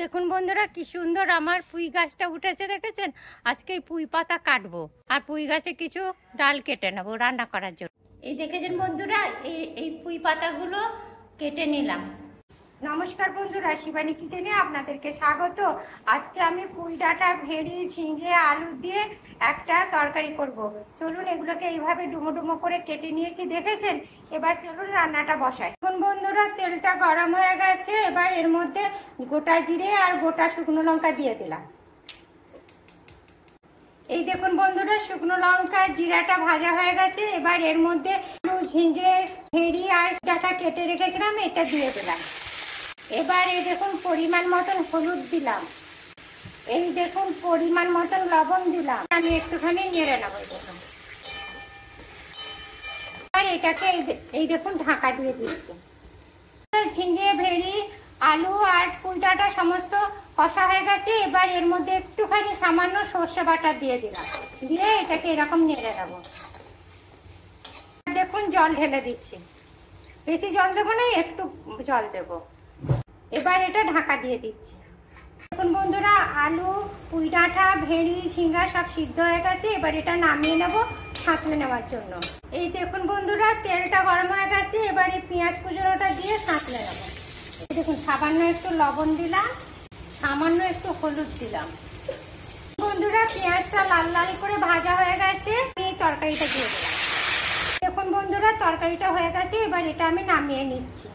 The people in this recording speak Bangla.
দেখুন বন্ধুরা কি সুন্দর আমার পুঁই গাছটা উঠেছে দেখেছেন। আজকে এই পুঁই পাতা কাটবো আর পুঁই গাছে কিছু ডাল কেটে নেবো রান্না করার জন্য। এই দেখেছেন বন্ধুরা, এই পুঁই পাতাগুলো কেটে নিলাম। নমস্কার বন্ধুরা, শিবানী কিচেনে আপনাদেরকে স্বাগত। আজকে আমি পুঁই ডাঁটা, ভেড়ি, ঝিঙে, আলু দিয়ে একটা তরকারি করব। চলুন এগুলোকে এইভাবে ডুমো ডুমো করে কেটে নিয়েছি দেখেছেন। এবার চলুন রান্নাটা বসাই। এখন বন্ধুরা তেলটা গরম হয়ে গেছে, এবার এর মধ্যে গোটা জিরে আর গোটা শুকনো লঙ্কা দিয়ে দিলাম। এই দেখুন বন্ধুরা, শুকনো লঙ্কা জিরাটা ভাজা হয়ে গেছে। এবার এর মধ্যে আলু, ঝিঙে, ভেড়ি আর ডাঁটা কেটে রেখেছিলাম, এটা দিয়ে দিলাম। এবার এই দেখুন পরিমাণ মতন হলুদ দিলাম, এই দেখুন পরিমাণ মতন লবণ দিলাম। আমি একটুখানি নেড়ে নেবো দেখুন। আর এটাকে এই দেখুন ঢাকা দিয়ে দিচ্ছি। ঝিঙে, ভেড়ি, আলু আর পুঁই ডাঁটা সমস্ত কষা হয়ে গেছে। এবার এর মধ্যে একটুখানি সামান্য সর্ষে বাটা দিয়ে দিলাম, দিয়ে এটাকে এরকম নেড়ে দেবো। দেখুন জল ঢেলে দিচ্ছি, বেশি জল দেবো না, একটু জল দেবো। এবার এটা ঢাকা দিয়ে দিচ্ছি। দেখুন বন্ধুরা, আলু, পুঁই ডাঁটা, ভেড়ি, ঝিঙ্গা সব সিদ্ধ হয়ে গেছে। এবার এটা নামিয়ে নেব ছাঁকলে নেওয়ার জন্য। এই দেখুন বন্ধুরা তেলটা গরম হয়ে গেছে। এবার এই পেঁয়াজ কুচোনোটা দিয়ে ছাঁকলে নেব। দেখুন সামান্য একটু লবণ দিলাম, সামান্য একটু হলুদ দিলাম। বন্ধুরা পেঁয়াজটা লাল লাল করে ভাজা হয়ে গেছে, এই তরকারিটা দিয়ে দিলাম। দেখুন বন্ধুরা তরকারিটা হয়ে গেছে, এবার এটা আমি নামিয়ে নিচ্ছি।